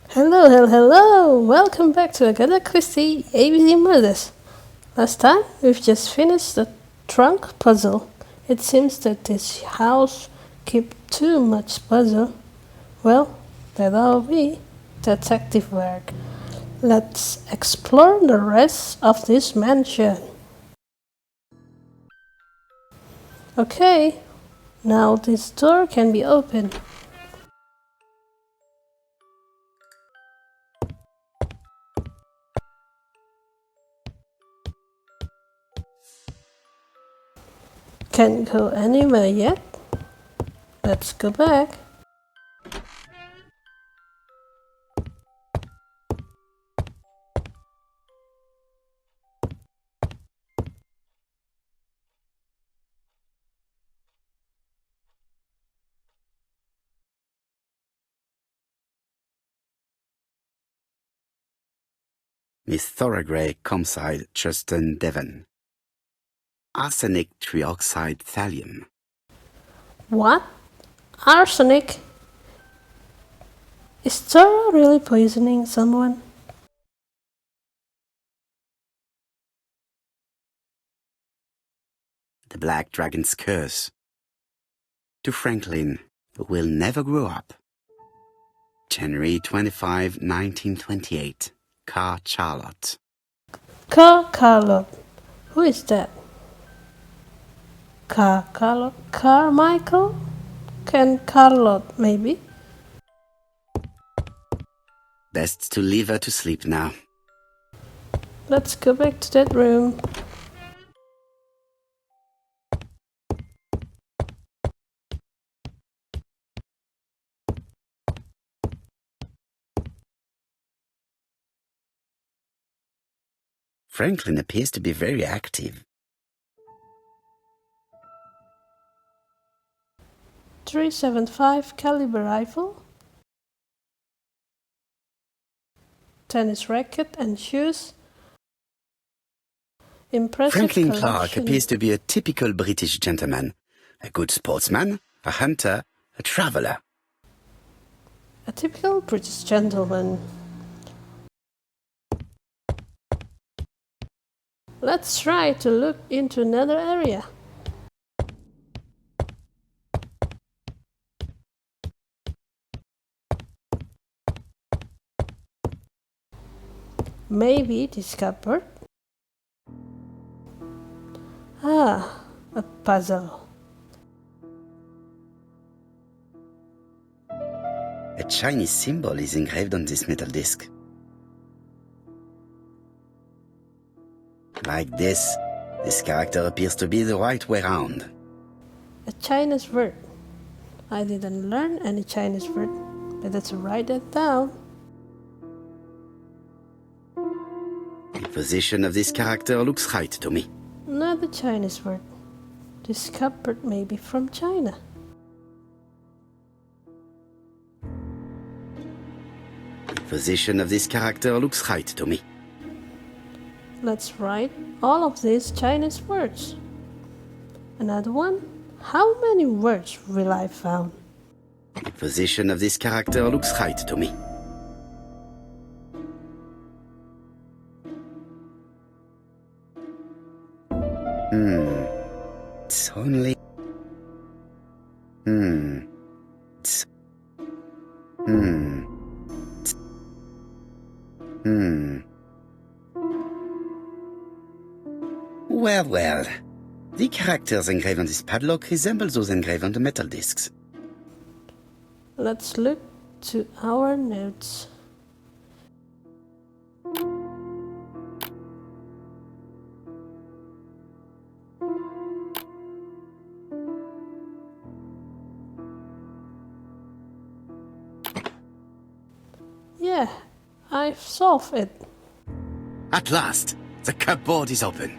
Hello! Welcome back to Agatha Christie ABC Murders. Last time, we've just finished the trunk puzzle. It seems that this house keeps too much puzzle. Well, that'll be detective work. Let's explore the rest of this mansion. Okay, now this door can be opened. Can't go anywhere yet. Let's go back. Miss Thorogray Comside Justin Devon. Arsenic trioxide thallium. What? Arsenic? Is Thora really poisoning someone? The Black Dragon's Curse. To Franklin, who will never grow up. January 25, 1928. Car Charlotte. Carlotte. Who is that? Carlotte? Carmichael? Can Carlotte, maybe? Best to leave her to sleep now. Let's go back to that room. Franklin appears to be very active. 375 caliber rifle. Tennis racket and shoes. Impressive Franklin collection. Clark appears to be a typical British gentleman. A good sportsman, a hunter, a traveller. A typical British gentleman. Let's try to look into another area. Maybe this cupboard. Ah, a puzzle. A Chinese symbol is engraved on this metal disc. Like this character appears to be the right way round. A Chinese word. I didn't learn any Chinese word, but let's write that down. The position of this character looks right to me. Another Chinese word. This cupboard may be from China. The position of this character looks right to me. Let's write all of these Chinese words. Another one. How many words will I found? The position of this character looks right to me. It's only... It's... Well. The characters engraved on this padlock resemble those engraved on the metal discs. Let's look to our notes. Yeah, I've solved it. At last, the cupboard is open.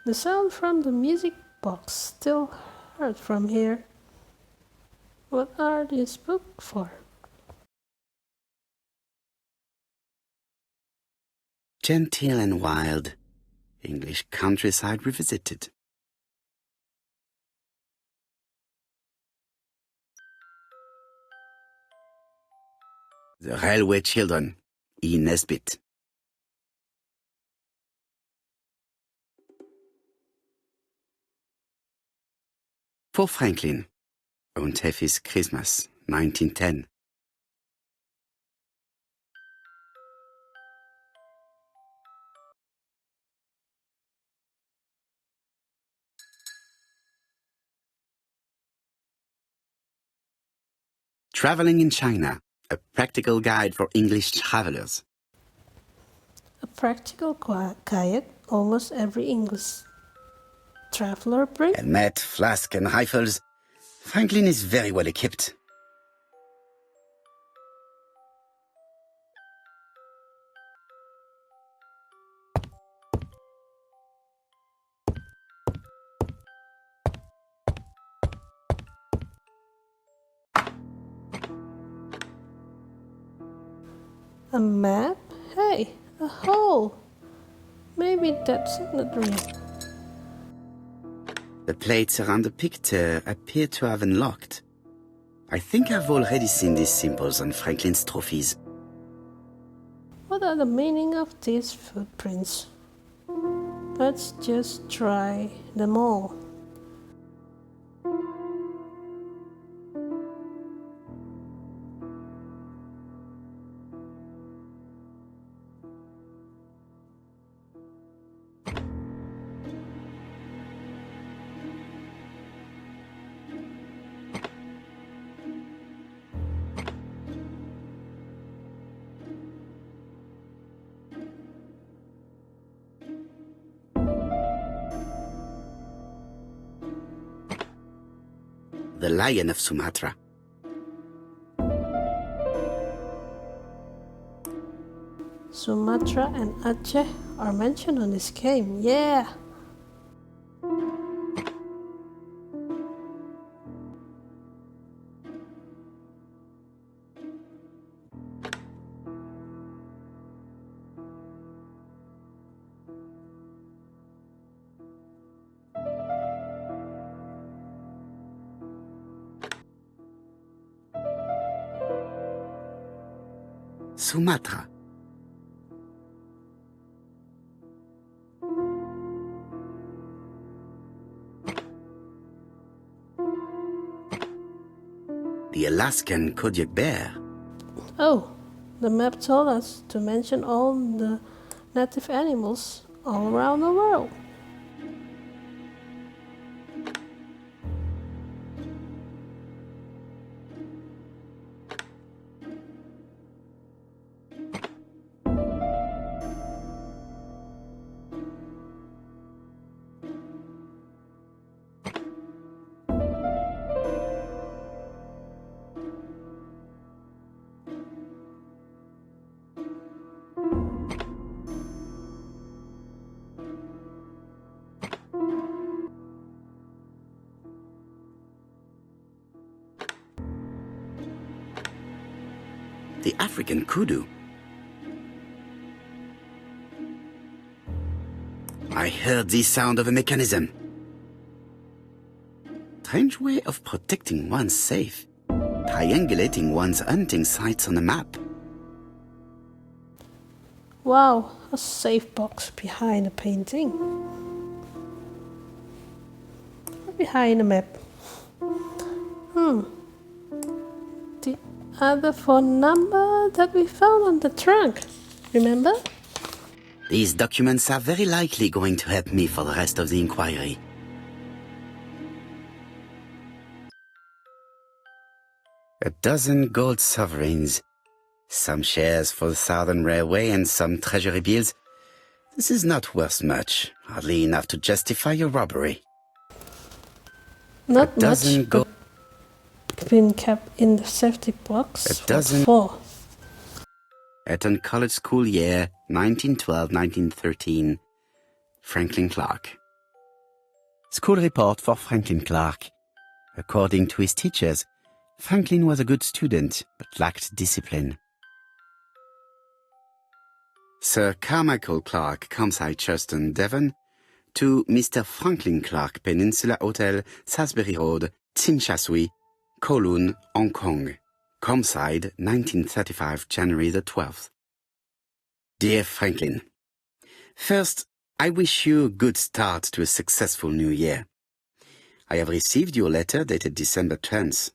The sound from the music box still heard from here. What are these books for? Genteel and wild. English countryside revisited. The Railway Children, E. Nesbit. For Franklin, Und Effie's Christmas, 1910. Traveling in China, a practical guide for English travelers. A practical guide almost every English traveler brings. Helmet, flask, and rifles. Franklin is very well equipped. A map? Hey, a hole. Maybe that's not real. The plates around the picture appear to have unlocked. I think I've already seen these symbols on Franklin's trophies. What are the meaning of these footprints? Let's just try them all. The Lion of Sumatra. Sumatra and Aceh are mentioned on this game, yeah! Sumatra. The Alaskan Kodiak bear. Oh, the map told us to mention all the native animals all around the world. The African kudu. I heard the sound of a mechanism. Strange way of protecting one's safe. Triangulating one's hunting sites on a map. Wow, a safe box behind a painting. Behind a map. The other phone number that we found on the trunk. Remember? These documents are very likely going to help me for the rest of the inquiry. A dozen gold sovereigns. Some shares for the Southern Railway and some treasury bills. This is not worth much. Hardly enough to justify your robbery. Not much, but been kept in the safety box. A dozen. For. Eton College School year 1912-1913. Franklin Clark. School report for Franklin Clark. According to his teachers, Franklin was a good student, but lacked discipline. Sir Carmichael Clark, Campside Churston, Devon, to Mr. Franklin Clark, Peninsula Hotel, Salisbury Road, Tsim Sha Tsui, Kowloon, Hong Kong. Comside, 1935, January the 12th. Dear Franklin, first, I wish you a good start to a successful new year. I have received your letter dated December 10th.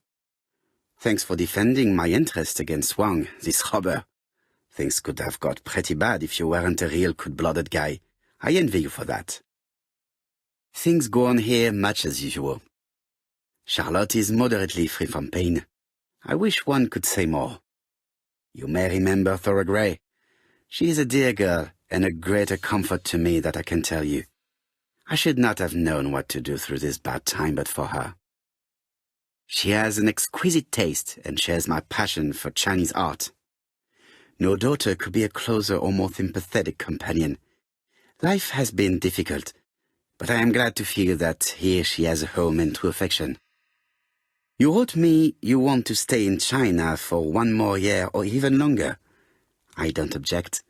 Thanks for defending my interest against Wang, this robber. Things could have got pretty bad if you weren't a real cold-blooded guy. I envy you for that. Things go on here much as usual. Charlotte is moderately free from pain. I wish one could say more. You may remember Thora Gray. She is a dear girl and a greater comfort to me that I can tell you. I should not have known what to do through this bad time but for her. She has an exquisite taste and shares my passion for Chinese art. No daughter could be a closer or more sympathetic companion. Life has been difficult, but I am glad to feel that here she has a home and true affection. You wrote me you want to stay in China for 1 more year or even longer. I don't object.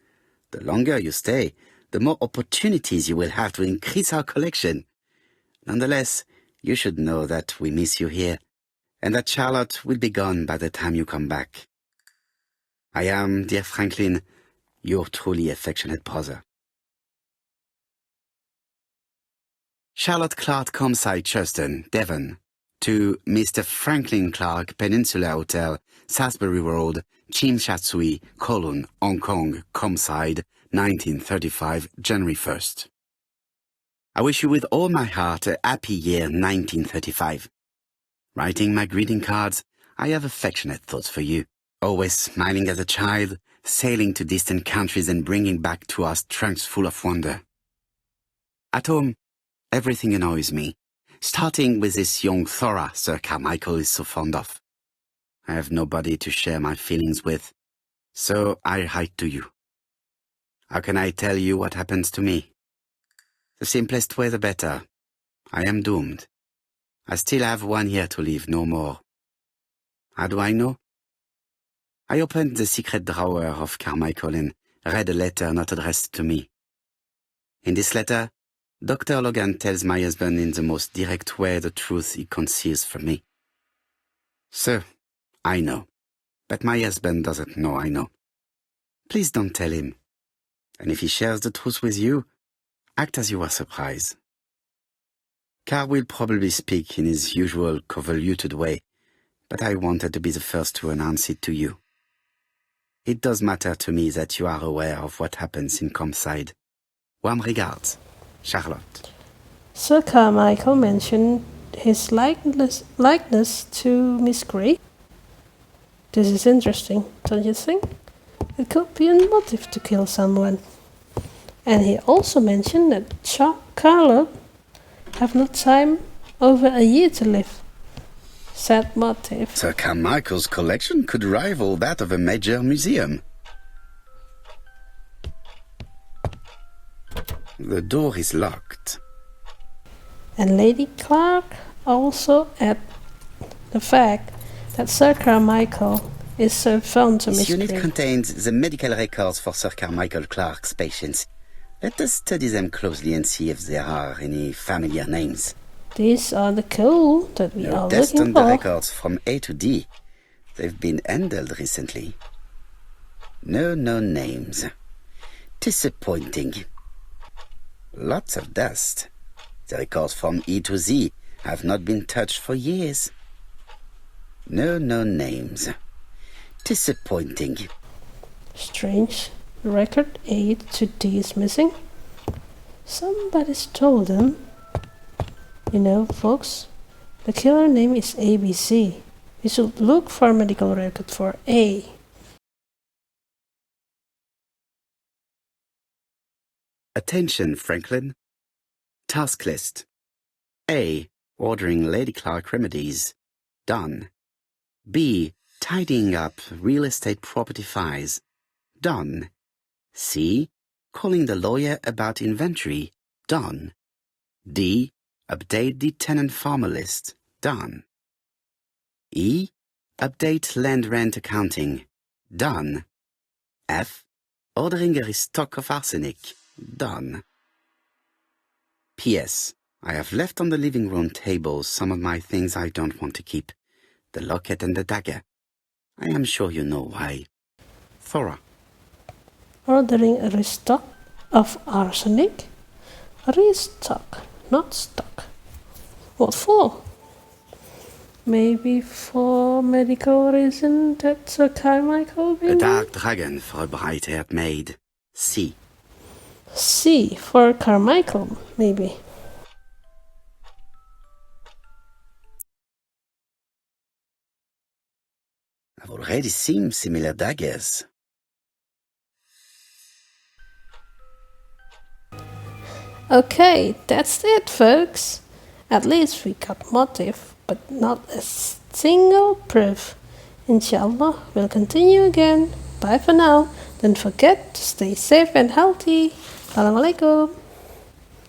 The longer you stay, the more opportunities you will have to increase our collection. Nonetheless, you should know that we miss you here, and that Charlotte will be gone by the time you come back. I am, dear Franklin, your truly affectionate brother. Charlotte Clark, Comside, Churston, Devon, to Mr. Franklin Clark, Peninsula Hotel, Salisbury Road, Chim Sha Tsui, Kowloon, Hong Kong, Comside, 1935, January 1st. I wish you with all my heart a happy year 1935. Writing my greeting cards, I have affectionate thoughts for you. Always smiling as a child, sailing to distant countries and bringing back to us trunks full of wonder. At home, everything annoys me, starting with this young Thora Sir Carmichael is so fond of. I have nobody to share my feelings with, so I write to you. How can I tell you what happens to me? The simplest way the better. I am doomed. I still have 1 year to live, no more. How do I know? I opened the secret drawer of Carmichael and read a letter not addressed to me. In this letter, Dr. Logan tells my husband in the most direct way the truth he conceals from me. Sir, I know, but my husband doesn't know I know. Please don't tell him. And if he shares the truth with you, act as you are surprised. Carl will probably speak in his usual convoluted way, but I wanted to be the first to announce it to you. It does matter to me that you are aware of what happens in Comside. Warm regards, Charlotte. Sir Carmichael mentioned his likeness to Miss Grey. This is interesting, don't you think? It could be a motive to kill someone. And he also mentioned that Charlotte have no time over a year to live. Sad motive. Sir Carmichael's collection could rival that of a major museum. The door is locked. And Lady Clark also add the fact that Sir Carmichael is so fond to Miss This unit Grey. contains the medical records for Sir Carmichael Clark's patients. Let us study them closely and see if there are any familiar names. These are the clue that we No are test looking on the for. records from A to D. They've been handled recently. No known names. Disappointing. Lots of dust. The records from E to Z have not been touched for years. No known names. Disappointing. Strange. Record A to D is missing. Somebody stole them. You know, folks, the killer name is ABC. We should look for a medical record for A. Attention, Franklin. Task list. A. Ordering Lady Clark remedies. Done. B. Tidying up real estate property files. Done. C. Calling the lawyer about inventory. Done. D. Update the tenant-farmer list. Done. E. Update land rent accounting. Done. F. Ordering a restock of arsenic. Done. P.S. I have left on the living room table some of my things I don't want to keep. The locket and the dagger. I am sure you know why. Thora. Ordering a restock of arsenic? Restock, not stock. What for? Maybe for medical reason that Sir Carmichael will A dark dragon for a bright-haired maid. C. C for Carmichael, maybe. I've already seen similar daggers. Okay, that's it, folks. At least we got motive, but not a single proof. Inshallah, we'll continue again. Bye for now. Don't forget to stay safe and healthy. Assalamu alaikum.